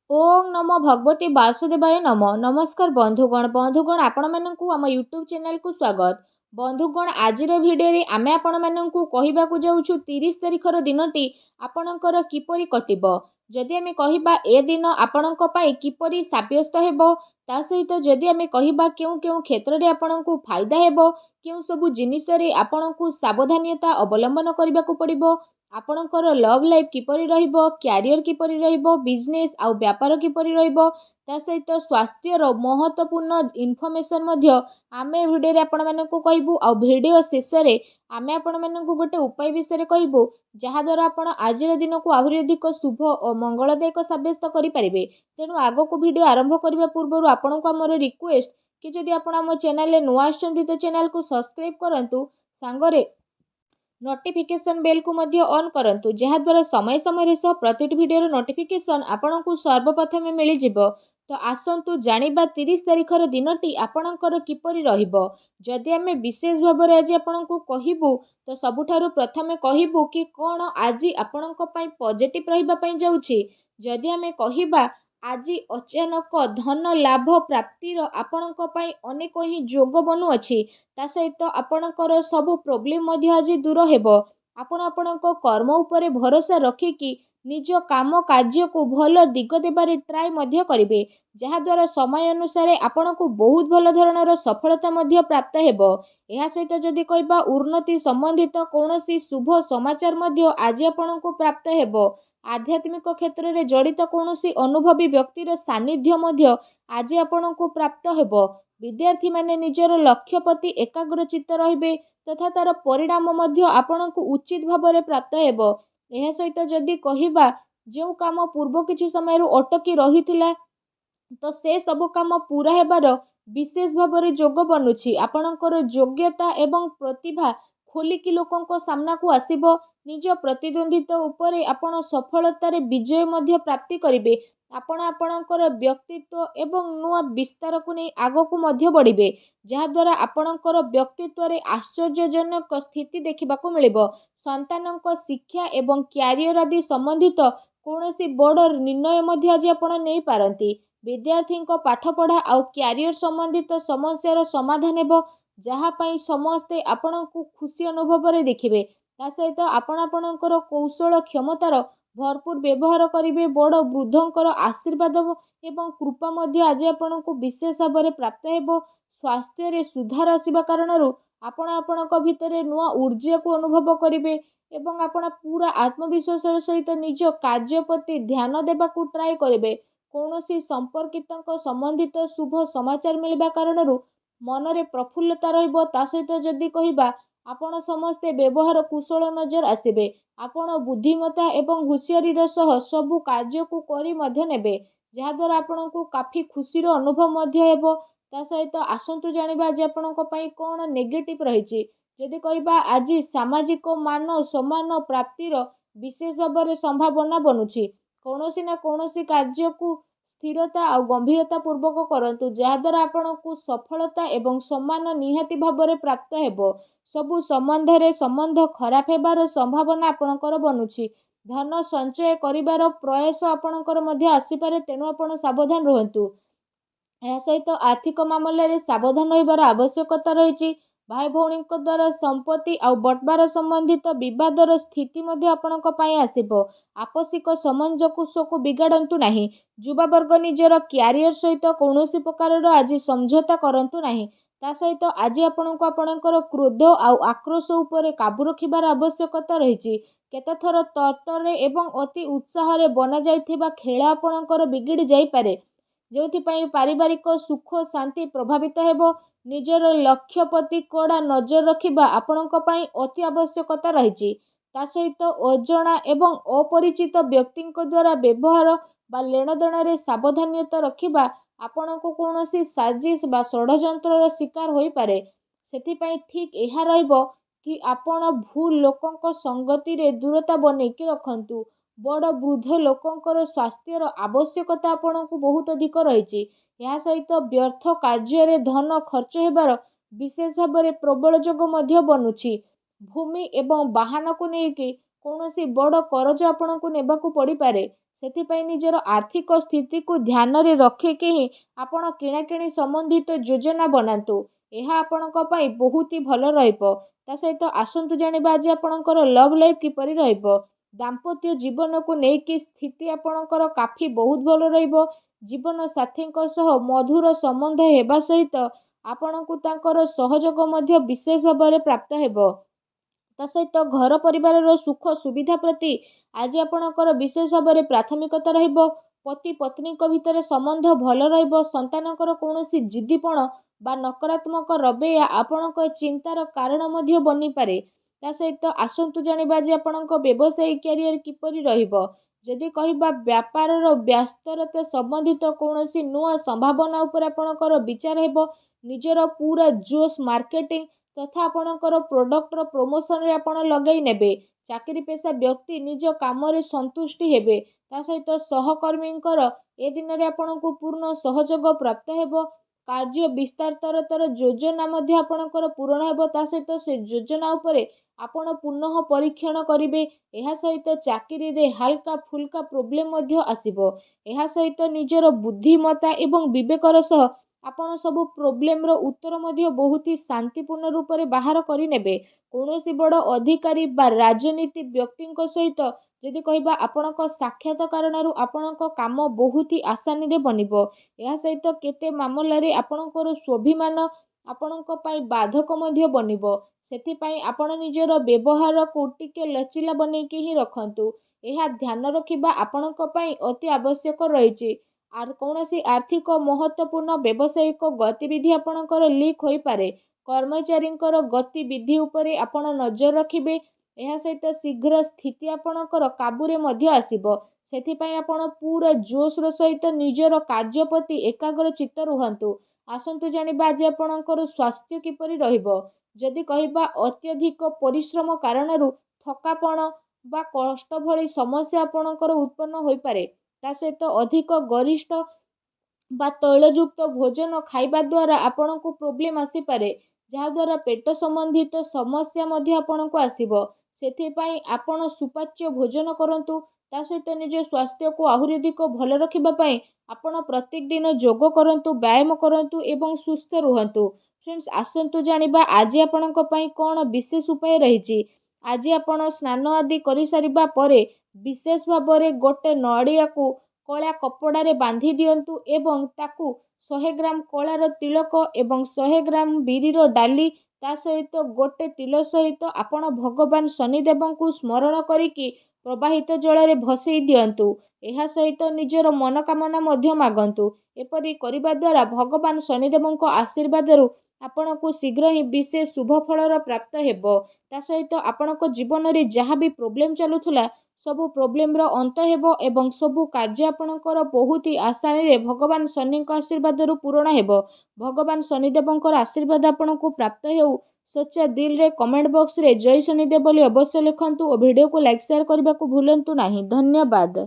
ओं नमो भगवते वासुदेवाय नम नमस्कार बंधुगण आपण मानकु आम यूट्यूब चैनल को स्वागत। बंधुगण आजिर भिडियो आमे आपण मानकु कहिबाकु जाउछु 30 तारिखर दिनटी आपणकर किपरि कटिबो। जदि आमे कहिबा ए दिन आपणक पई किपरि साब्यस्त हेबो ता सहित जदि आमे कहिबा केउ केउ क्षेत्र रे आपणकु फायदा हेबो केउ सबु जिनिस रे आपणकु सावधानता अवलंबन करबाकू पड़िबो आपणकर लव लाइफ किपरि रहिबो क्यारियर किपरि रहिबो बिजनेस आउ व्यापार किपरि रहिबो ता सहित स्वास्थ्यर महत्वपूर्ण इनफॉरमेशन मध्य आमे भिडियो रे आपण मानकु कहबू आ भिडियो शेष रे आमे आपण मानकु गोटे उपाय विषय कहबू जहा द्वारा आपण आजिर दिन को आहुरी अधिक शुभ और मंगलदायक साब्यस्त करि परिबे। तेणु आगो को भिडियो आरंभ करबा पूर्व आपण को हमर रिक्वेस्ट कि जदि आपण हम चैनल रे नुआ आछंती तो चैनल को सब्सक्राइब करंतु सांगरे नोटिफिकेशन बेल को मध्य ऑन करंतु जहा द्वारा समय समय सह प्रति भिडियो नोटिफिकेशन आपण को सर्वप्रथम मिल जिवो। तो आसंतु जानिबा 30 तारिखर दिनटी आपणकर किपरि रहिबो। जदि आमे विशेष भाव में आज आपण को कहबू तो सबुठारु प्रथमे कहबू कि कौन आज आपणक पई पॉजिटिव रहिबा पई जाउछि। जदि आमे कहिबा आज अचानक धन लाभ प्राप्तिर आपणक पई अनेक ही जोग बनू अछि ता सहित आपणकर सब प्रोब्लेम मध्य आज दूर हेबो। आपण आपणक कर्म उपरे भरोसा रखिकी निज काम कार्य को भल दिग देबारे ट्राए मध्य करिवे जहा द्वारा समय अनुसार आपण को बहुत भल धरणर सफलता मध्य प्राप्त हेबो। एहा सहित जदि कहबा उन्नति संबंधित कौनसी शुभ समाचार मध्य आज आपण को प्राप्त हेबो। आध्यात्मिक क्षेत्र में जड़ित कौनसी अनुभवी व्यक्तिर सानिध्य मध्य आज आपण को प्राप्त हेबो। विद्यार्थी माने निजर लक्ष्य प्रति एकाग्रचित्त रहिबे तथा तार परिणाम मध्य आपण को उचित भाव में प्राप्त हेबो। एहा सहित जदि कहिबा जो काम पूर्व किछि समय अटकी रहिथिला तो से सब काम पूरा हेबार विशेष भाव में जोग बनुछि। आपणकर योग्यता एवं प्रतिभा खोलिकी लोकंक सामना को आसीबो। निज प्रतिद्वंदिता उपरे आपण सफलतार विजय मध्य प्राप्ति करिवे। आपण आपणकर व्यक्तित्व एवं नुआ विस्तार को नहीं आगो को मध्य बढ़िबे जहा द्वारा आपणकर व्यक्तित्व रे आश्चर्यजनक स्थिति देखिबाकू मिलिबो। संतानक शिक्षा एवं क्यारियर आदि संबंधित कौनसी बड़ निर्णय मध्य आज आपण नहीं पारंती। विद्यार्थी पाठपढ़ा आउ क्यारियर संबंधित समस्यार समाधान हेबो जहा पई समस्ते आपण को खुशी अनुभव रे देखिबे। ता सहित आपण आपणकर कौशल क्षमतार भरपूर व्यवहार करिवे। बड़ वृद्धंकर आशीर्वाद एवं कृपा मध्य आज आपण को विशेष भाव में प्राप्त हेबो। स्वास्थ्य रे सुधार आसीबा कारणरू आपण आपणक भितरे नुआ ऊर्जा को अनुभव करिवे एवं आपण पूरा आत्मविश्वास सहित निज कार्य प्रति ध्यान देबाकू ट्राए करिवे। कौनसी संपर्कित संबंधित शुभ समाचार मिलवा कारणरू मनरे प्रफुल्लता रहिबो। ता सहित जदि कहिबा आपण समस्ते व्यवहार कुशल नजर आसिबे। आपण बुद्धिमता एवं हुशियारीर सह सबु कार्य को करी मध्य नेबे जहा द्वारा आपण को काफी खुशीर अनुभव मध्य हेबो। ता सहित आसंतु जानिबा आज आपणक पई कोन नेगेटिव रहिछि। जदि कहिबा आज सामाजिक मान सम्मान प्राप्तिर विशेष भाव में संभावना बनुछि। कौनसी ना कौनसी कार्य को स्थिरता और गंभीरता पूर्वक करंतु जहा द्वारा आपण को सफलता एवं सम्मान निहाती भाव में प्राप्त हेबो। सबु संबंध खराब हेबार संभावना आपणकर बनुछि। धन संचय करिबार प्रयास आपणकर मध्य आसीपारे तेणु आपण सावधान रहंतु। एहा सहित आर्थिक मामला रे सावधान रहिबार आवश्यकता रहिछि। भाई भौणी द्वारा संपत्ति आउ बंटवार संबंधित विवादर स्थिति मध्य आपणक पई आसीबो। आपसिक समंजस को बिगाड़ंतु नाही। युवा वर्ग निजर क्यारियर सहित कौनसी प्रकार आज समझौता करंतु नाही। ता सहित आज आपणक आपणकर क्रोध आउ आक्रोश उपरे काबू रखिबार आवश्यकता रहिछि। केतथर तर्तरे एवं अति उत्साह रे बना जाइथिबा खेल आपणकर बिगिड़ी जाई पारे जोथिपाई पारिवारिक सुख शांति प्रभावित हेबो। निजर लक्ष्य प्रति कड़ा नजर रखिबा आपणक पई अति आवश्यकता रहिछि। ता सहित अजणा एवं अपरिचित व्यक्तिଙ୍କ द्वारा व्यवहार बा लेनदेन रे सावधानता रखिबा आपणको कौनसी साजिश बा षड्यंत्रर शिकार होई पारे। सेथिपाई ठीक एहा रहइबो कि आपण भूल लोकंक संगति रे दूरता बनेकी रखंतु। बड़ वृद्ध लोकंकर स्वास्थ्यर आवश्यकता आपणको बहुत अधिक रहिछि। या सहित व्यर्थ कार्य रे धन खर्च हेबार विशेष भाव में प्रबल जोग मध्य बनुछि। भूमि एवं वाहन को लेकिन कौनसी बड़ करज आपणको नेबाकू पड़ी पारे। ସେଥିପାଇଁ ନିଜର ଆର୍ଥିକ ସ୍ଥିତିକୁ ଧ୍ୟାନରେ ରଖିକି ହିଁ ଆପଣ କିଣାକିଣି ସମ୍ବନ୍ଧିତ ଯୋଜନା ବନାନ୍ତୁ। ଏହା ଆପଣଙ୍କ ପାଇଁ ବହୁତ ହି ଭଲ ରହିବ। ତା ସହିତ ଆସନ୍ତୁ ଜାଣିବା ଆଜି ଆପଣଙ୍କର ଲଭ୍ ଲାଇଫ୍ କିପରି ରହିବ। ଦାମ୍ପତ୍ୟ ଜୀବନକୁ ନେଇକି ସ୍ଥିତି ଆପଣଙ୍କର କାଫି ବହୁତ ଭଲ ରହିବ। ଜୀବନ ସାଥୀଙ୍କ ସହ ମଧୁର ସମ୍ବନ୍ଧ ହେବା ସହିତ ଆପଣଙ୍କୁ ତାଙ୍କର ସହଯୋଗ ମଧ୍ୟ ବିଶେଷ ଭାବରେ ପ୍ରାପ୍ତ ହେବ। ତା ସହିତ ଘର ପରିବାରର ସୁଖ ସୁବିଧା ପ୍ରତି ଆଜି ଆପଣଙ୍କର ବିଶେଷ ଭାବରେ ପ୍ରାଥମିକତା ରହିବ। ପତି ପତ୍ନୀଙ୍କ ଭିତରେ ସମ୍ବନ୍ଧ ଭଲ ରହିବ। ସନ୍ତାନଙ୍କର କୌଣସି ଜିଦ୍ଦିପଣ ବା ନକାରାତ୍ମକ ରବୈୟା ଆପଣଙ୍କ ଚିନ୍ତାର କାରଣ ମଧ୍ୟ ବନିପାରେ। ତା ସହିତ ଆସନ୍ତୁ ଜାଣିବା ଯେ ଆପଣଙ୍କ ବ୍ୟବସାୟିକ କ୍ୟାରିୟର କିପରି ରହିବ। ଯଦି କହିବା ବ୍ୟାପାରର ବ୍ୟସ୍ତରତା ସମ୍ବନ୍ଧିତ କୌଣସି ନୂଆ ସମ୍ଭାବନା ଉପରେ ଆପଣଙ୍କର ବିଚାର ହେବ। ନିଜର ପୁରା ଜୋସ୍ ମାର୍କେଟିଂ ତଥା ଆପଣଙ୍କର ପ୍ରୋଡକ୍ଟର ପ୍ରମୋସନରେ ଆପଣ ଲଗାଇ ନେବେ। ଚାକିରି ପେଶା ବ୍ୟକ୍ତି ନିଜ କାମରେ ସନ୍ତୁଷ୍ଟି ହେବେ। ତା ସହିତ ସହକର୍ମୀଙ୍କର ଏ ଦିନରେ ଆପଣଙ୍କୁ ପୂର୍ଣ୍ଣ ସହଯୋଗ ପ୍ରାପ୍ତ ହେବ। କାର୍ଯ୍ୟ ବିସ୍ତାରତର ଯୋଜନା ମଧ୍ୟ ଆପଣଙ୍କର ପୂରଣ ହେବ। ତା ସହିତ ସେ ଯୋଜନା ଉପରେ ଆପଣ ପୁନଃ ପରୀକ୍ଷଣ କରିବେ। ଏହା ସହିତ ଚାକିରିରେ ହାଲକା ଫୁଲକା ପ୍ରୋବ୍ଲେମ ମଧ୍ୟ ଆସିବ। ଏହା ସହିତ ନିଜର ବୁଦ୍ଧିମତ୍ତା ଏବଂ ବିବେକର ସହ ଆପଣ ସବୁ ପ୍ରୋବ୍ଲେମର ଉତ୍ତର ମଧ୍ୟ ବହୁତ ହି ଶାନ୍ତିପୂର୍ଣ୍ଣ ରୂପରେ ବାହାର କରିନେବେ। କୌଣସି ବଡ଼ ଅଧିକାରୀ ବା ରାଜନୀତି ବ୍ୟକ୍ତିଙ୍କ ସହିତ ଯଦି କହିବା ଆପଣଙ୍କ ସାକ୍ଷାତ କାରଣରୁ ଆପଣଙ୍କ କାମ ବହୁତ ହି ଆସାନୀରେ ବନିବ। ଏହା ସହିତ କେତେ ମାମଲାରେ ଆପଣଙ୍କର ସ୍ୱାଭିମାନ ଆପଣଙ୍କ ପାଇଁ ବାଧକ ମଧ୍ୟ ବନିବ। ସେଥିପାଇଁ ଆପଣ ନିଜର ବ୍ୟବହାରକୁ ଟିକେ ଲଚିଲା ବନେଇକି ହିଁ ରଖନ୍ତୁ। ଏହା ଧ୍ୟାନ ରଖିବା ଆପଣଙ୍କ ପାଇଁ ଅତି ଆବଶ୍ୟକ ରହିଛି। କୌଣସି ଆର୍ଥିକ ମହତ୍ତ୍ୱପୂର୍ଣ୍ଣ ବ୍ୟବସାୟିକ ଗତିବିଧି ଆପଣଙ୍କର ଲିକ୍ ହୋଇପାରେ। କର୍ମଚାରୀଙ୍କର ଗତିବିଧି ଉପରେ ଆପଣ ନଜର ରଖିବେ। ଏହା ସହିତ ଶୀଘ୍ର ସ୍ଥିତି ଆପଣଙ୍କର କାବୁରେ ମଧ୍ୟ ଆସିବ। ସେଥିପାଇଁ ଆପଣ ପୁରା ଜୋସ୍ର ସହିତ ନିଜର କାର୍ଯ୍ୟ ପ୍ରତି ଏକାଗ୍ର ଚିତ୍ତ ରୁହନ୍ତୁ। ଆସନ୍ତୁ ଜାଣିବା ଆଜି ଆପଣଙ୍କର ସ୍ୱାସ୍ଥ୍ୟ କିପରି ରହିବ। ଯଦି କହିବା ଅତ୍ୟଧିକ ପରିଶ୍ରମ କାରଣରୁ ଥକାପଣ ବା କଷ୍ଟ ଭଳି ସମସ୍ୟା ଆପଣଙ୍କର ଉତ୍ପନ୍ନ ହୋଇପାରେ। ତା ସହିତ ଅଧିକ ଗରିଷ୍ଠ ବା ତୈଳଯୁକ୍ତ ଭୋଜନ ଖାଇବା ଦ୍ୱାରା ଆପଣଙ୍କୁ ପ୍ରୋବ୍ଲେମ ଆସିପାରେ। ଯାହାଦ୍ୱାରା ପେଟ ସମ୍ବନ୍ଧିତ ସମସ୍ୟା ମଧ୍ୟ ଆପଣଙ୍କୁ ଆସିବ। ସେଥିପାଇଁ ଆପଣ ସୁପାଚ୍ୟ ଭୋଜନ କରନ୍ତୁ। ତା ସହିତ ନିଜ ସ୍ୱାସ୍ଥ୍ୟକୁ ଆହୁରି ଅଧିକ ଭଲ ରଖିବା ପାଇଁ ଆପଣ ପ୍ରତ୍ୟେକ ଦିନ ଯୋଗ କରନ୍ତୁ, ବ୍ୟାୟାମ କରନ୍ତୁ ଏବଂ ସୁସ୍ଥ ରୁହନ୍ତୁ। ଫ୍ରେଣ୍ଡସ୍, ଆସନ୍ତୁ ଜାଣିବା ଆଜି ଆପଣଙ୍କ ପାଇଁ କ'ଣ ବିଶେଷ ଉପାୟ ରହିଛି। ଆଜି ଆପଣ ସ୍ନାନ ଆଦି କରିସାରିବା ପରେ ବିଶେଷ ଭାବରେ ଗୋଟେ ନଡ଼ିଆକୁ କଳା କପଡ଼ାରେ ବାନ୍ଧି ଦିଅନ୍ତୁ ଏବଂ ତାକୁ 100 ଗ୍ରାମ କଳାର ତିଳକ ଏବଂ 100 ଗ୍ରାମ ବିରିର ଡାଲି ତା ସହିତ ଗୋଟେ ତିଳ ସହିତ ଆପଣ ଭଗବାନ ଶନିଦେବଙ୍କୁ ସ୍ମରଣ କରିକି ପ୍ରବାହିତ ଜଳରେ ଭସେଇ ଦିଅନ୍ତୁ। ଏହା ସହିତ ନିଜର ମନୋକାମନା ମଧ୍ୟ ମାଗନ୍ତୁ। ଏପରି କରିବା ଦ୍ୱାରା ଭଗବାନ ଶନିଦେବଙ୍କ ଆଶୀର୍ବାଦରୁ ଆପଣଙ୍କୁ ଶୀଘ୍ର ହିଁ ବିଶେଷ ଶୁଭ ଫଳର ପ୍ରାପ୍ତ ହେବ। ତା ସହିତ ଆପଣଙ୍କ ଜୀବନରେ ଯାହା ବି ପ୍ରୋବ୍ଲେମ ଚାଲୁଥିଲା ସବୁ ପ୍ରୋବ୍ଲେମର ଅନ୍ତ ହେବ ଏବଂ ସବୁ କାର୍ଯ୍ୟ ଆପଣଙ୍କର ବହୁତ ହି ଆସାନୀରେ ଭଗବାନ ଶନିଙ୍କ ଆଶୀର୍ବାଦରୁ ପୂରଣ ହେବ। ଭଗବାନ ଶନିଦେବଙ୍କର ଆଶୀର୍ବାଦ ଆପଣଙ୍କୁ ପ୍ରାପ୍ତ ହେଉ। ସଚ୍ଚା ଦିଲରେ କମେଣ୍ଟ ବକ୍ସରେ ଜୟ ଶନିଦେବ ବୋଲି ଅବଶ୍ୟ ଲେଖନ୍ତୁ ଓ ଭିଡ଼ିଓକୁ ଲାଇକ୍ ସେୟାର କରିବାକୁ ଭୁଲନ୍ତୁ ନାହିଁ। ଧନ୍ୟବାଦ।